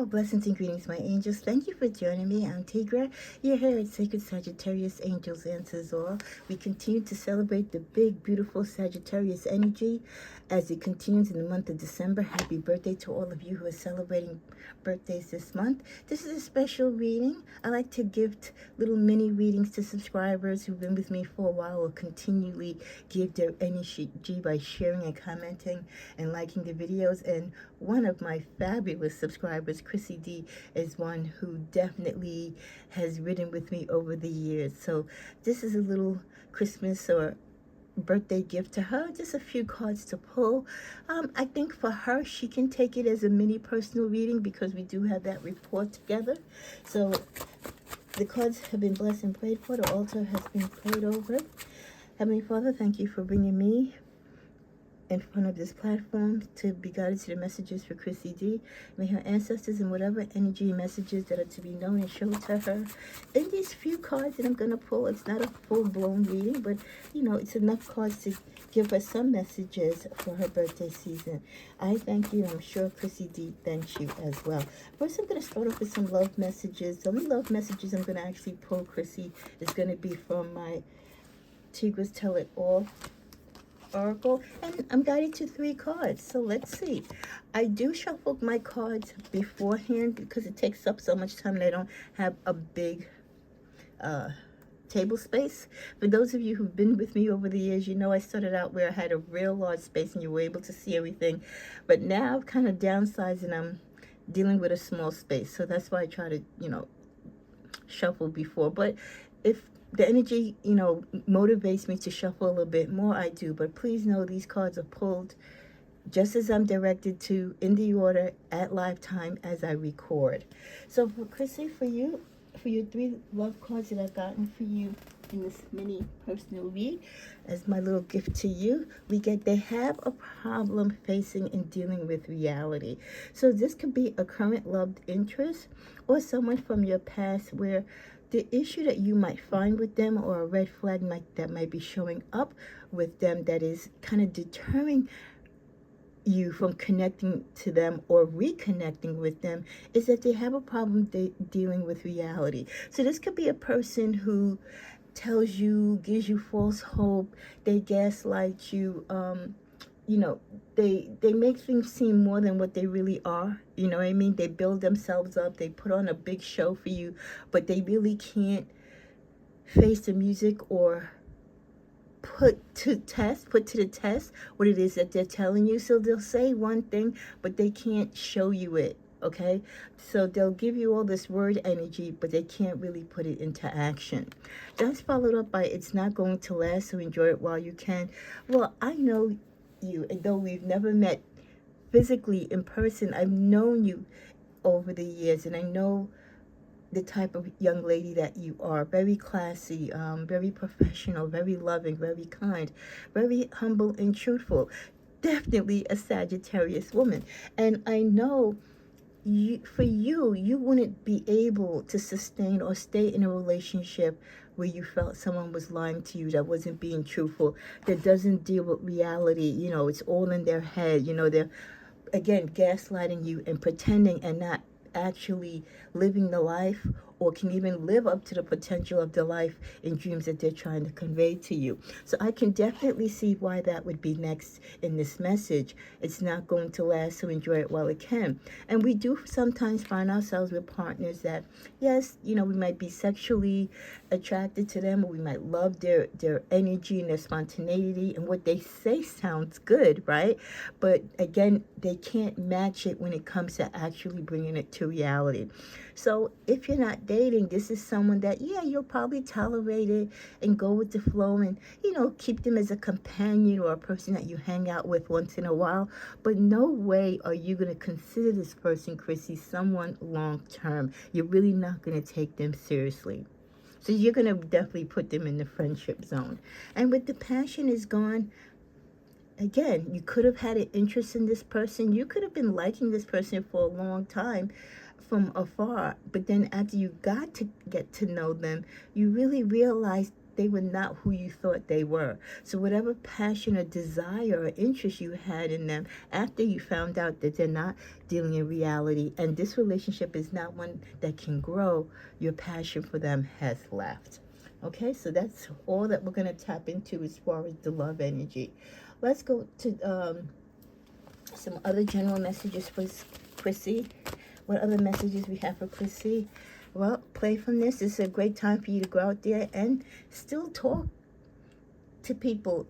Well, blessings and greetings, my angels. Thank you for joining me. I'm Tigra. You're here at Sacred Sagittarius Angels Answers All. We continue to celebrate the big, beautiful Sagittarius energy as it continues in the month of December. Happy birthday to all of you who are celebrating birthdays this month. This is a special reading. I like to gift little mini readings to subscribers who've been with me for a while or continually give their energy by sharing and commenting and liking the videos. And one of my fabulous subscribers, Chrissy D, is one who definitely has ridden with me over the years. So this is a little Christmas or birthday gift to her. Just a few cards to pull. I think for her, she can take it as a mini personal reading because we do have that report together. So the cards have been blessed and prayed for. The altar has been prayed over. Heavenly Father, thank you for bringing me in front of this platform to be guided to the messages for Chrissy D. May her ancestors and whatever energy messages that are to be known and shown to her. In these few cards that I'm going to pull, it's not a full-blown reading, but, you know, it's enough cards to give her some messages for her birthday season. I thank you, and I'm sure Chrissy D thanks you as well. First, I'm going to start off with some love messages. The only love messages I'm going to actually pull, Chrissy, is going to be from my Tigra's Tell It All Oracle, and I'm guided to 3 cards. So let's see. I do shuffle my cards beforehand because it takes up so much time and I don't have a big table space. For those of you who've been with me over the years, you know I started out where I had a real large space and you were able to see everything, but now I've kind of downsized and I'm dealing with a small space. So that's why I try to, you know, shuffle before. But if the energy, you know, motivates me to shuffle a little bit more, I do. But please know these cards are pulled just as I'm directed to, in the order, at lifetime as I record. So for Chrissy, for you, for your 3 love cards that I've gotten for you in this mini personal read, as my little gift to you, we get they have a problem facing and dealing with reality. So this could be a current loved interest or someone from your past where the issue that you might find with them or a red flag that might be showing up with them that is kind of deterring you from connecting to them or reconnecting with them is that they have a problem dealing with reality. So this could be a person who tells you, gives you false hope, they gaslight you, you know, they make things seem more than what they really are. You know what I mean? They build themselves up. They put on a big show for you, but they really can't face the music or put to the test what it is that they're telling you. So they'll say one thing, but they can't show you it. Okay, so they'll give you all this word energy, but they can't really put it into action. That's followed up by it's not going to last, so enjoy it while you can. Well, I know you, and though we've never met physically in person, I've known you over the years, and I know the type of young lady that you are. Very classy, very professional, very loving, very kind, very humble and truthful. Definitely a Sagittarius woman. And I know for you wouldn't be able to sustain or stay in a relationship where you felt someone was lying to you, that wasn't being truthful, that doesn't deal with reality. You know, it's all in their head. You know, they're, again, gaslighting you and pretending and not actually living the life or can even live up to the potential of the life and dreams that they're trying to convey to you. So I can definitely see why that would be next in this message. It's not going to last, so enjoy it while it can. And we do sometimes find ourselves with partners that, yes, you know, we might be sexually attracted to them, or we might love their energy and their spontaneity, and what they say sounds good, right? But again, they can't match it when it comes to actually bringing it to reality. So if you're not dating, this is someone that, yeah, you'll probably tolerate it and go with the flow and, you know, keep them as a companion or a person that you hang out with once in a while. But no way are you going to consider this person, Chrissy, someone long term. You're really not going to take them seriously. So you're going to definitely put them in the friendship zone. And with the passion is gone, again, you could have had an interest in this person. You could have been liking this person for a long time from afar. But then after you got to get to know them, you really realized they were not who you thought they were. So whatever passion or desire or interest you had in them, after you found out that they're not dealing in reality and this relationship is not one that can grow, your passion for them has left. Okay, so that's all that we're going to tap into as far as the love energy. Let's go to some other general messages for Chrissy. What other messages we have for Chrissy? Well, play from this. This is a great time for you to go out there and still talk to people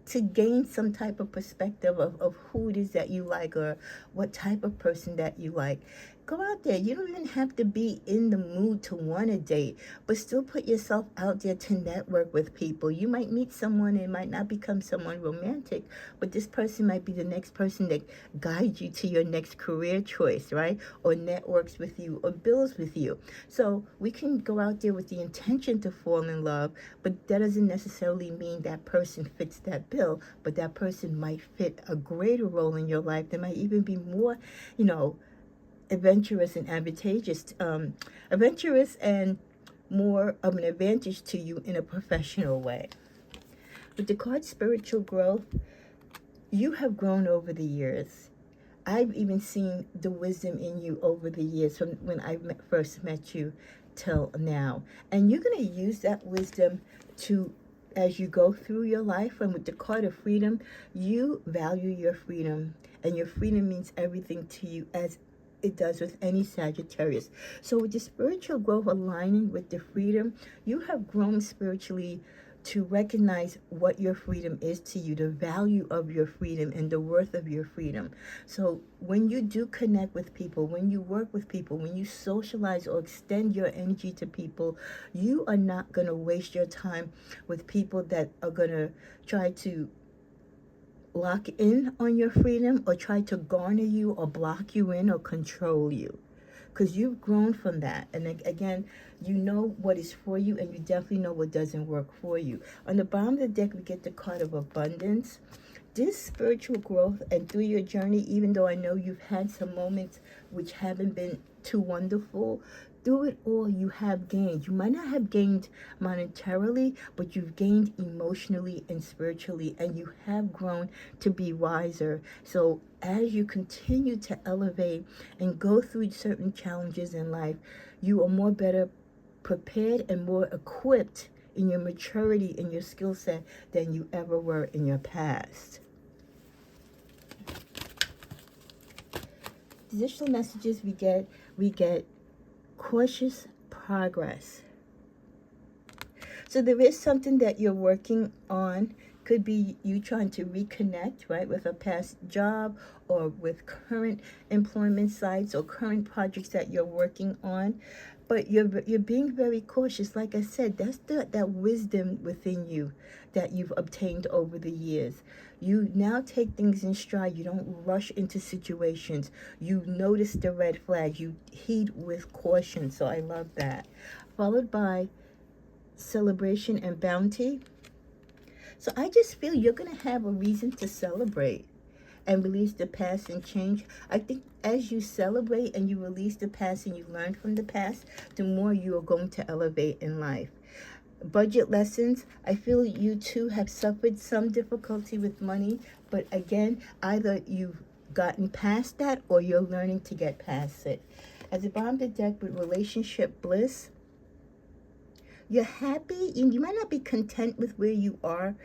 to gain some type of perspective of who it is that you like or what type of person that you like. Go out there. You don't even have to be in the mood to want to date, but still put yourself out there to network with people. You might meet someone, it might not become someone romantic, but this person might be the next person that guides you to your next career choice, right? Or networks with you or builds with you. So we can go out there with the intention to fall in love, but that doesn't necessarily mean that person fits that bill, but that person might fit a greater role in your life. There might even be more, adventurous and adventurous and more of an advantage to you in a professional way. With the card spiritual growth, you have grown over the years. I've even seen the wisdom in you over the years from when I first met you till now. And you're going to use that wisdom to, as you go through your life. And with the card of freedom, you value your freedom. And your freedom means everything to you, as it does with any Sagittarius. So with the spiritual growth aligning with the freedom, you have grown spiritually to recognize what your freedom is to you, the value of your freedom and the worth of your freedom. So when you do connect with people, when you work with people, when you socialize or extend your energy to people, you are not going to waste your time with people that are going to try to lock in on your freedom or try to garner you or block you in or control you, because you've grown from that. And again, you know what is for you, and you definitely know what doesn't work for you. On the bottom of the deck, we get the card of abundance. This spiritual growth and through your journey, even though I know you've had some moments which haven't been too wonderful, through it all, you have gained. You might not have gained monetarily, but you've gained emotionally and spiritually, and you have grown to be wiser. So as you continue to elevate and go through certain challenges in life, you are more better prepared and more equipped in your maturity and your skill set than you ever were in your past. Additional messages we get cautious progress. So there is something that you're working on. Could be you trying to reconnect, right, with a past job or with current employment sites or current projects that you're working on. But you're being very cautious. Like I said, that's that wisdom within you that you've obtained over the years. You now take things in stride. You don't rush into situations. You notice the red flags. You heed with caution. So I love that. Followed by celebration and bounty. So I just feel you're going to have a reason to celebrate and release the past and change. I think as you celebrate and you release the past and you learn from the past, the more you are going to elevate in life. Budget lessons. I feel you too have suffered some difficulty with money, but again, either you've gotten past that or you're learning to get past it. At the bottom of the deck with relationship bliss, you're happy. You might not be content with where you are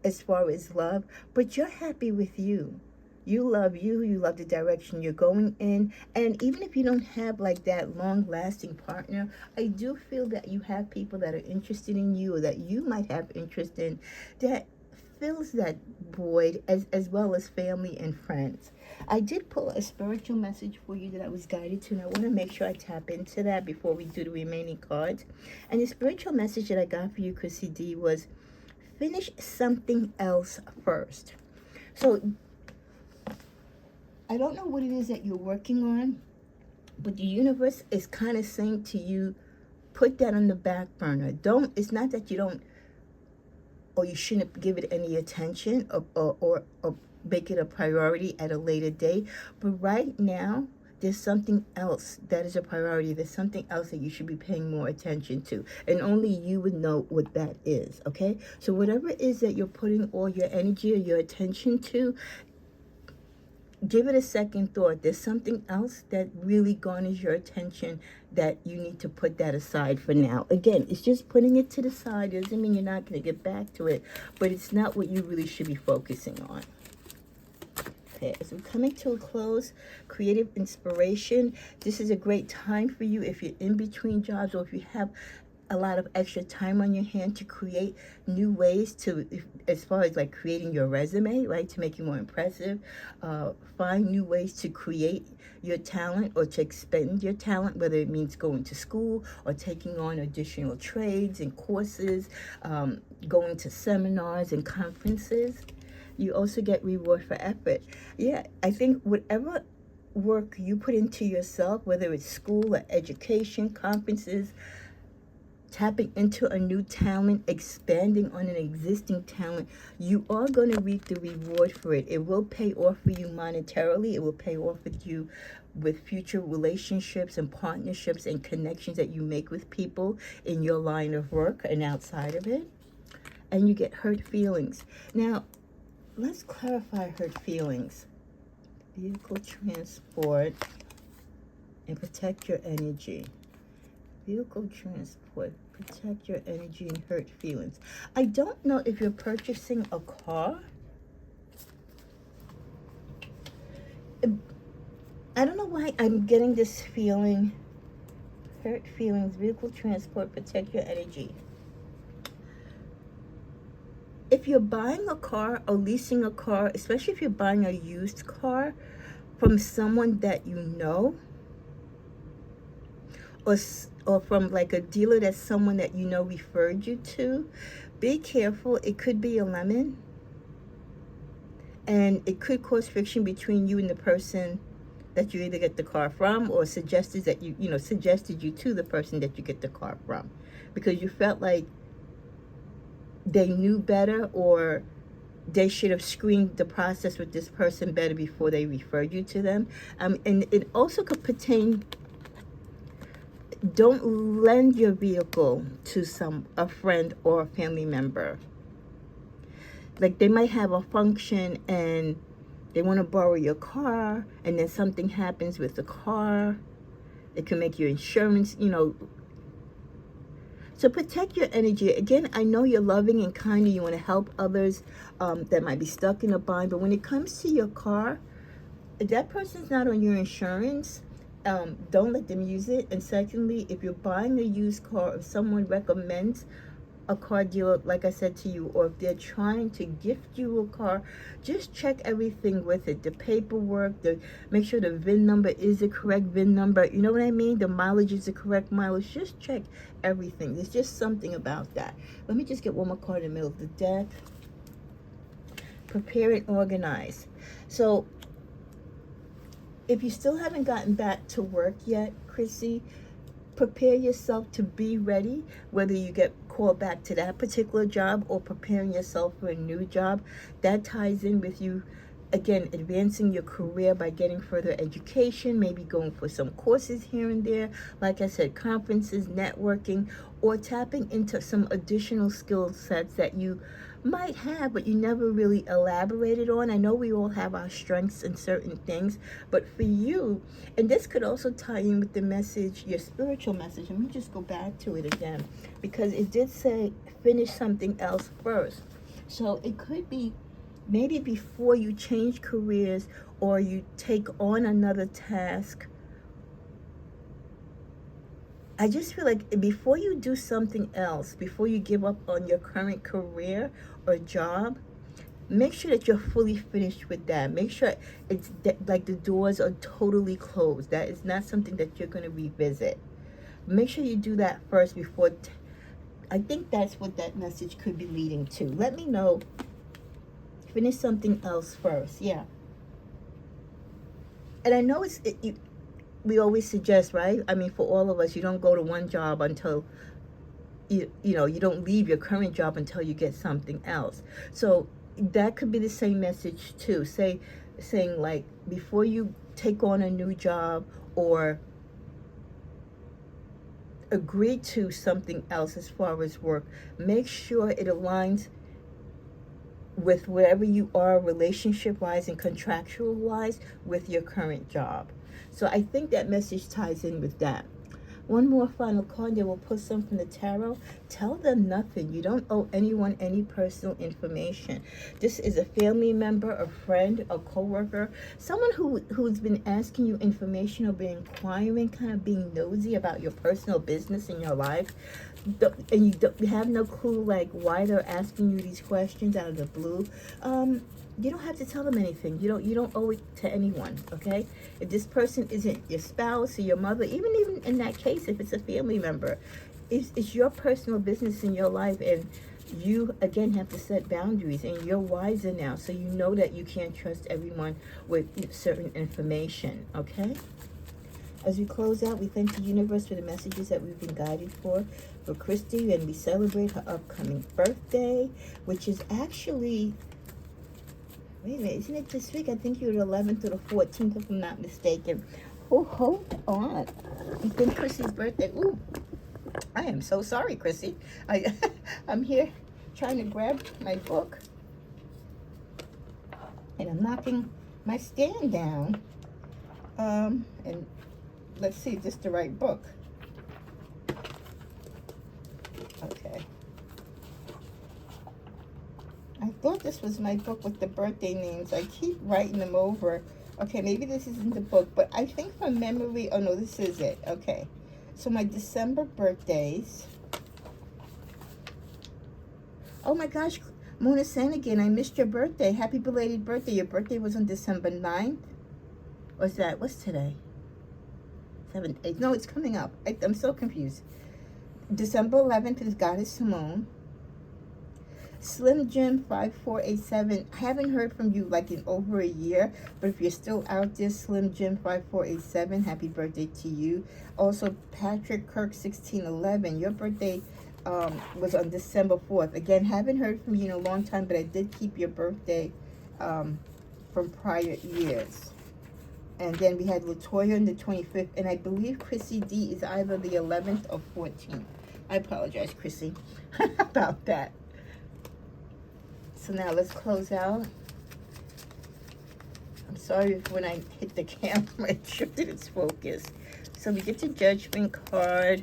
as far as love, but you're happy with you. You love the direction you're going in. And even if you don't have like that long-lasting partner, I do feel that you have people that are interested in you or that you might have interest in that fills that void, as well as family and friends. I did pull a spiritual message for you that I was guided to, and I want to make sure I tap into that before we do the remaining cards. And the spiritual message that I got for you, Chrissy D, was finish something else first. So I don't know what it is that you're working on, but the universe is kind of saying to you, put that on the back burner. It's not that you don't, or you shouldn't give it any attention or make it a priority at a later date. But right now, there's something else that is a priority. There's something else that you should be paying more attention to. And only you would know what that is, okay? So whatever it is that you're putting all your energy or your attention to, give it a second thought. There's something else that really garners your attention that you need to put that aside for now. Again, it's just putting it to the side. Doesn't mean you're not going to get back to it, but it's not what you really should be focusing on. Okay, as we're coming to a close, creative inspiration. This is a great time for you if you're in between jobs or if you have a lot of extra time on your hand to create new ways to, as far as like creating your resume, right, to make you more impressive. Find new ways to create your talent or to expend your talent, whether it means going to school or taking on additional trades and courses, going to seminars and conferences. You also get reward for effort. Yeah, I think whatever work you put into yourself, whether it's school or education, conferences, tapping into a new talent, expanding on an existing talent, you are going to reap the reward for it. It will pay off for you monetarily. It will pay off with you with future relationships and partnerships and connections that you make with people in your line of work and outside of it. And you get hurt feelings. Now, let's clarify hurt feelings. Vehicle transport and protect your energy. Vehicle transport, protect your energy and hurt feelings. I don't know if you're purchasing a car. I don't know why I'm getting this feeling. Hurt feelings, vehicle transport, protect your energy. If you're buying a car or leasing a car, especially if you're buying a used car from someone that you know, or from like a dealer that's someone that you know referred you to, be careful. It could be a lemon, and it could cause friction between you and the person that you either get the car from, or suggested that suggested you to the person that you get the car from, because you felt like they knew better, or they should have screened the process with this person better before they referred you to them. And it also could pertain, don't lend your vehicle to a friend or a family member. Like, they might have a function and they want to borrow your car, and then something happens with the car. It can make your insurance, So protect your energy. Again, I know you're loving and kind and you want to help others that might be stuck in a bind. But when it comes to your car, if that person's not on your insurance, don't let them use it. And secondly, if you're buying a used car, if someone recommends a car dealer, like I said to you, or if they're trying to gift you a car, just check everything with it. The paperwork, make sure the VIN number is the correct VIN number. You know what I mean? The mileage is the correct mileage. Just check everything. There's just something about that. Let me just get one more card in the middle of the deck. Prepare and organize. So if you still haven't gotten back to work yet, Chrissy, prepare yourself to be ready, whether you get called back to that particular job or preparing yourself for a new job. That ties in with you, again, advancing your career by getting further education, maybe going for some courses here and there, like I said, conferences, networking, or tapping into some additional skill sets that you might have but you never really elaborated on. I know we all have our strengths in certain things, but for you, and this could also tie in with the message, your spiritual message. Let me just go back to it again, because it did say finish something else first. So it could be maybe before you change careers or you take on another task, I just feel like before you do something else, before you give up on your current career or job, make sure that you're fully finished with that. Make sure it's like the doors are totally closed. That is not something that you're going to revisit. Make sure you do that first before. I think that's what that message could be leading to. Let me know. Finish something else first. Yeah. And I know we always suggest, right? I mean, for all of us, you don't go to one job until you don't leave your current job until you get something else. So that could be the same message too. Saying like, before you take on a new job or agree to something else as far as work, make sure it aligns with wherever you are relationship-wise and contractual-wise with your current job. So I think that message ties in with that. One more final card, then we'll put some from the tarot. Tell them nothing. You don't owe anyone any personal information. This is a family member, a friend, a co-worker, someone who's been asking you information or been inquiring, kind of being nosy about your personal business in your life. And you have no clue like why they're asking you these questions out of the blue. You don't have to tell them anything. You don't owe it to anyone, okay? If this person isn't your spouse or your mother, even in that case, if it's a family member, it's your personal business in your life, and you again have to set boundaries, and you're wiser now, so you know that you can't trust everyone with certain information, okay? As we close out, we thank the universe for the messages that we've been guided for Christy, and we celebrate her upcoming birthday, which is actually, wait a minute, isn't it this week? I think you're the 11th or the 14th, if I'm not mistaken. Oh, hold on. I think Chrissy's birthday. Ooh, I am so sorry, Chrissy. I'm here trying to grab my book, and I'm knocking my stand down. And let's see if this is the right book. Okay. I thought this was my book with the birthday names. I keep writing them over. Okay, maybe this isn't the book, but I think from memory, oh no, this is it. Okay. So my December birthdays. Oh my gosh, Mona Sanigan, I missed your birthday. Happy belated birthday. Your birthday was on December 9th. What's that? What's today? 7, 8. No, it's coming up. I'm so confused. December 11th is Goddess Simone. Slim Jim 5487. I haven't heard from you like in over a year, but if you're still out there, Slim Jim 5487, happy birthday to you. Also, Patrick Kirk 1611. Your birthday was on December 4th. Again, haven't heard from you in a long time, but I did keep your birthday from prior years. And then we had Latoya on the 25th, and I believe Chrissy D is either the 11th or 14th. I apologize, Chrissy, about that. So now let's close out. I'm sorry if when I hit the camera, it shifted its focus. So we get the Judgment card.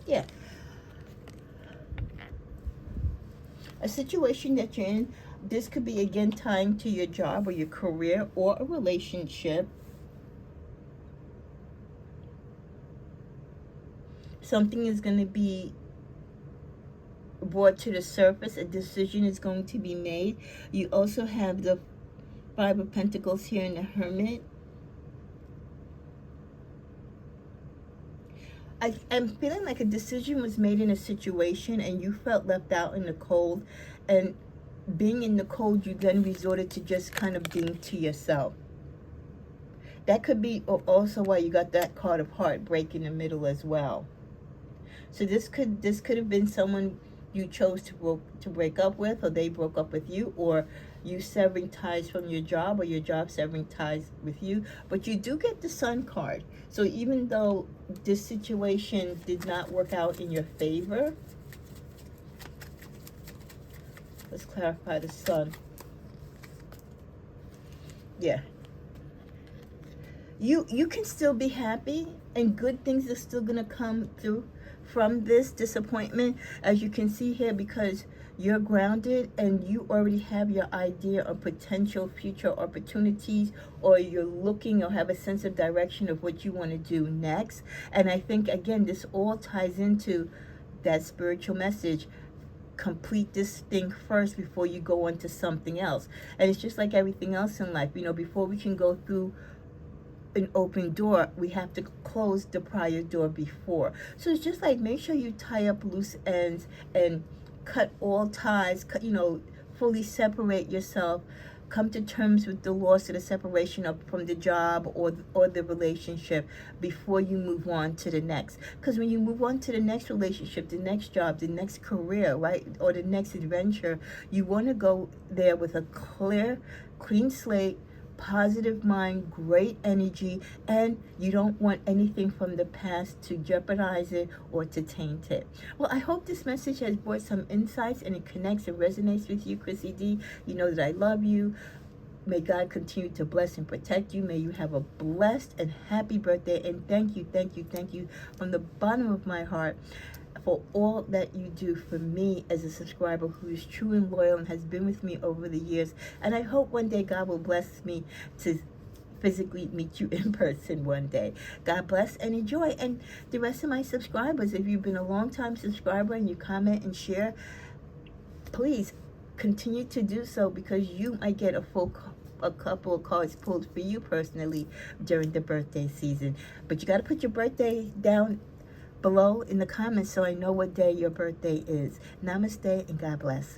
Yeah. A situation that you're in. This could be, again, tying to your job or your career or a relationship. Something is going to be brought to the surface. A decision is going to be made. You also have the Five of Pentacles here in the Hermit. I'm feeling like a decision was made in a situation and you felt left out in the cold, and being in the cold, you then resorted to just kind of being to yourself. That could be also why you got that card of heartbreak in the middle as well. So this could have been someone you chose to break up with, or they broke up with you, or you severing ties from your job, or your job severing ties with you. But you do get the Sun card. So even though this situation did not work out in your favor, let's clarify the Sun. Yeah. You can still be happy, and good things are still going to come through from this disappointment, as you can see here, because you're grounded and you already have your idea of potential future opportunities, or you're looking or have a sense of direction of what you want to do next. And I think, again, this all ties into that spiritual message. Complete this thing first before you go on to something else. And it's just like everything else in life, you know, before we can go through an open door, we have to close the prior door before. So it's just like, make sure you tie up loose ends and cut all ties, fully separate yourself, come to terms with the loss of the separation from the job or the relationship before you move on to the next. Because when you move on to the next relationship, the next job, the next career, right, or the next adventure, you want to go there with a clean slate, positive mind, great energy, and you don't want anything from the past to jeopardize it or to taint it. Well, I hope this message has brought some insights and it connects and resonates with you, Chrissy D. You know that I love you. May God continue to bless and protect you. May you have a blessed and happy birthday. And thank you, thank you, thank you from the bottom of my heart for all that you do for me as a subscriber who is true and loyal and has been with me over the years. And I hope one day God will bless me to physically meet you in person one day. God bless and enjoy. And the rest of my subscribers, if you've been a long time subscriber and you comment and share, please continue to do so, because you might get a couple of cards pulled for you personally during the birthday season. But you got to put your birthday down below in the comments so I know what day your birthday is. Namaste and God bless.